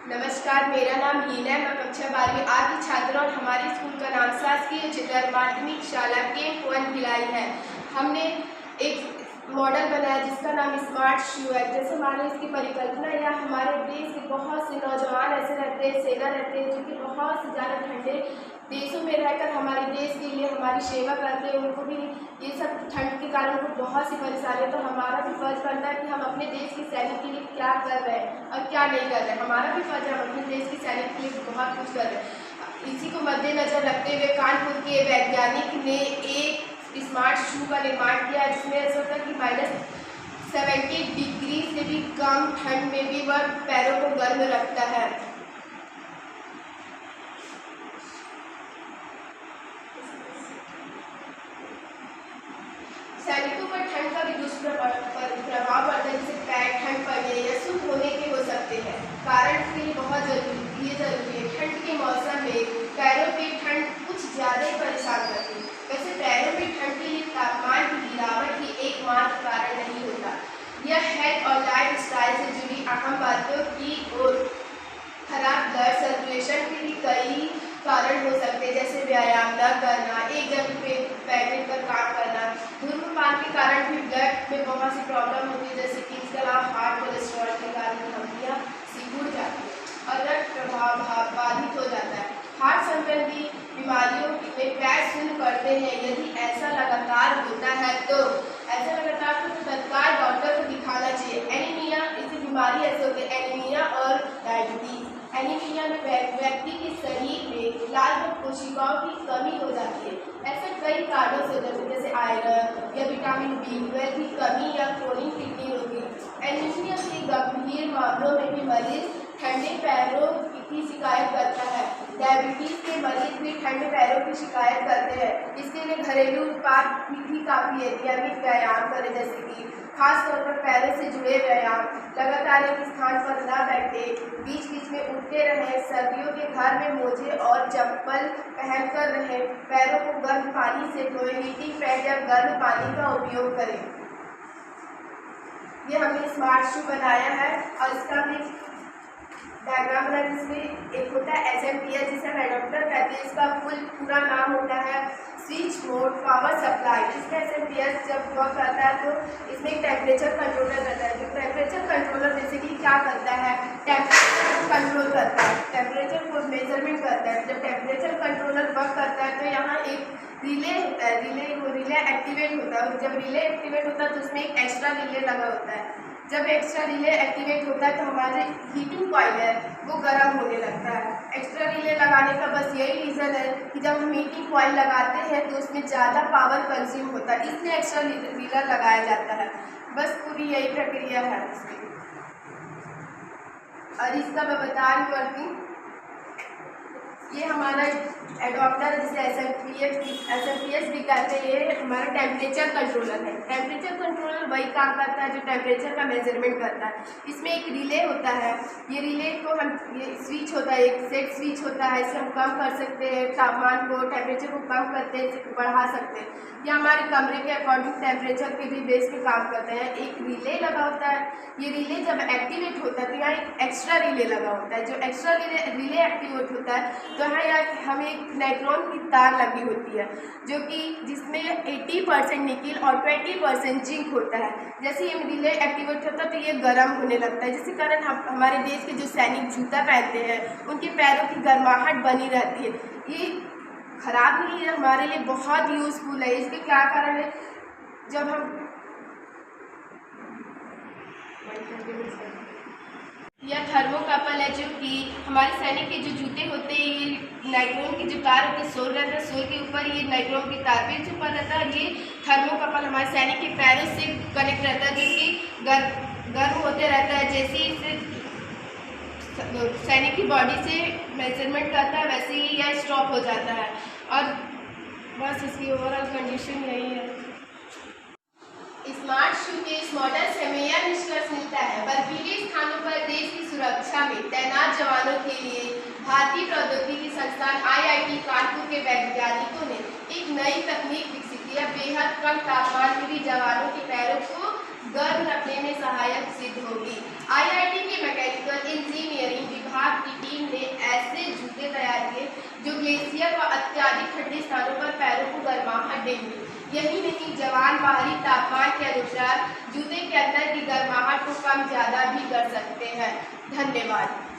नमस्कार, मेरा नाम हीना है। मैं कक्षा 12वीं आ की छात्रा और हमारे स्कूल का नाम शासकीय उच्चतर माध्यमिक शाला कैंप 1 भिलाई है। हमने एक मॉडल बनाया जिसका नाम स्मार्ट शू है। जैसे मानो इसकी परिकल्पना या हमारे देश के बहुत से नौजवान ऐसे रहते हैं, सेना रहते हैं जो कि बहुत से ज़्यादा ठंडे देशों में रहकर हमारे देश के लिए हमारी सेवा करते हैं। उनको भी ये सब ठंड के कारण उनको बहुत सी परेशानी है, तो हमारा भी फर्ज बनता है कि हम अपने देश के सैनिक के लिए क्या कर रहे हैं और क्या नहीं कर रहे हैं। हमारा भी फर्ज है, हम अपने देश के सैनिक के लिए बहुत कुछ कर रहे हैं। इसी को मद्देनजर रखते हुए कानपुर के वैज्ञानिक ने एक स्मार्ट शू का निर्माण किया, जिसमें ऐसा होता है कि -70 डिग्री से भी कम ठंड में भी वह पैरों को गर्म रखता है। सैनिकों पर ठंड का भी दुष्प्रभाव पड़ता है, जैसे पैर ठंड पड़ने या सूख होने के हो सकते हैं। कारण के लिए बहुत जरूरी है। ठंड के मौसम में पैरों की ठंड कुछ ज़्यादा ही परेशान करती है। वैसे पैरों की ठंड के लिए तापमान की गिरावट ही एकमात्र कारण नहीं होता। यह हेल्थ और लाइफ स्टाइल से जुड़ी अहम बातों की ओर खराब ब्लड सर्कुलेशन के भी कई कारण हो सकते हैं, जैसे व्यायाम न करना, एक जगह पे बैठने पर काम करना, धूम्रपान के कारण भी ब्लड में बहुत सी प्रॉब्लम होती है, जैसे कि इसके अलावा हार्ट कोलेस्ट्रॉल के कारण धमनियाँ सिकुड़ जाती है और रक्त प्रवाह बाधित हो जाता है। हार्ट संबंधी बीमारियों में पैर शून्य पड़ते हैं। यदि ऐसा लगातार होता है तो तत्काल डॉक्टर को दिखाना चाहिए। एनीमिया, इसी बीमारी ऐसे होती है, एनीमिया और डायबिटीज। एनीमिया में व्यक्ति के शरीर में लाल रक्त कोशिकाओं की कमी हो जाती है। ऐसे कई कारणों से होते हैं, जैसे आयरन या विटामिन B12 की कमी या क्रोनिक किडनी होती है। एनीमिया के गंभीर मामलों में भी मरीज ठंडे पैरों की शिकायत करता है। डायबिटीज के मरीज भी ठंडे पैरों की शिकायत करते हैं। इसके लिए घरेलू उपाय भी काफ़ी है। नियमित व्यायाम करें, जैसे कि खासतौर पर पैरों से जुड़े व्यायाम, लगातार एक स्थान पर न बैठे, बीच बीच में उठते रहें। सर्दियों के घर में मोजे और चप्पल पहनकर रहें। पैरों को गर्म पानी से धोएं। हीटिंग पैड या गर्म पानी का उपयोग करें। ये हमने स्मार्ट शू बनाया है और इसका भी डायग्राम बना, जिसमें एक होता है SMPS, जिसे हम एडाप्टर कहते हैं। इसका पूरा नाम होता है स्विच मोड पावर सप्लाई। इसका SMPS जब वर्क करता है तो इसमें एक टेम्परेचर कंट्रोलर रहता है। जो टेम्परेचर कंट्रोलर बेसिकली क्या करता है, टेम्परेचर को कंट्रोल करता है, टेम्परेचर को मेजरमेंट करता है। जब टेम्परेचर कंट्रोलर वर्क करता है तो यहाँ एक रिले होता है, रिले एक्टिवेट होता है। जब रिले एक्टिवेट होता है तो उसमें एक एक्स्ट्रा रिले लगा होता है। जब एक्स्ट्रा रिले एक्टिवेट होता है तो हमारे हीटिंग कॉइल है वो गर्म होने लगता है। एक्स्ट्रा रिले लगाने का बस यही रीज़न है कि जब हम हीटिंग कॉइल लगाते हैं तो उसमें ज़्यादा पावर कंज्यूम होता है, इसलिए एक्स्ट्रा रिले लगाया जाता है। बस पूरी यही प्रक्रिया है इसकी। और इसका मैं बता रही करती, ये हमारा एडॉप्टर जिसे SMPS भी कहते हैं, ये हमारा टेम्परेचर कंट्रोलर है। टेम्परेचर कंट्रोलर वही काम करता है जो टेम्परेचर का मेजरमेंट करता है। इसमें एक रिले होता है, ये रिले को ये स्विच होता है, एक सेट स्विच होता है। इससे हम कम कर सकते हैं तापमान को, टेम्परेचर को कम करते हैं, इसे बढ़ा सकते हैं। या हमारे कमरे के अकॉर्डिंग टेम्परेचर के भी बेस पे काम करते हैं। एक रिले लगा होता है, ये रिले जब एक्टिवेट होता है तो यहाँ एक एक्स्ट्रा रिले लगा होता है। जो एक्स्ट्रा रिले एक्टिवेट होता है तो यहाँ हमें एक नाइट्रॉन की तार लगी होती है, जो कि जिसमें 80% निकिल और 20% जिंक होता है। जैसे ये रिले एक्टिवेट होता है तो ये गर्म होने लगता है, जिसके कारण हमारे देश के जो सैनिक जूता पहनते हैं उनके पैरों की गर्माहट बनी रहती है। ये खराब नहीं है, हमारे लिए बहुत यूज़फुल है। इसके क्या कारण है, जब हम यह थर्मोकपल है, जो कि हमारे सैनिक के जो जूते होते हैं, ये नाइट्रोन की जो तार होती है, सोल रहता है, सोल के ऊपर ये नाइट्रोन की तार पे छुपा रहता है। ये थर्मोकपल हमारे सैनिक के पैरों से कनेक्ट रहता है, जो कि गर्म होते रहता है। जैसे ही इसे सैनिक की बॉडी से मेजरमेंट करता है वैसे ही यह स्टॉप हो जाता है। और बस इसकी ओवरऑल कंडीशन यही है। स्मार्ट शू के इस मॉडल से हमें यह निष्कर्ष मिलता है, बर्फीले स्थानों पर देश की सुरक्षा में तैनात जवानों के लिए भारतीय प्रौद्योगिकी संस्थान IIT कानपुर के वैज्ञानिकों ने एक नई तकनीक विकसित की। बेहद कम तापमान में भी जवानों के पैरों को गर्म रखने में सहायक सिद्ध होगी। IIT के मैकेनिकल इंजीनियरिंग विभाग साहब की टीम ने ऐसे जूते तैयार किए जो ग्लेशियर व अत्यधिक ठंडे स्थानों पर पैरों को गर्माहट देंगे। यही नहीं, जवान बाहरी तापमान के अनुसार जूते के अंदर की गर्माहट को कम ज्यादा भी कर सकते हैं। धन्यवाद।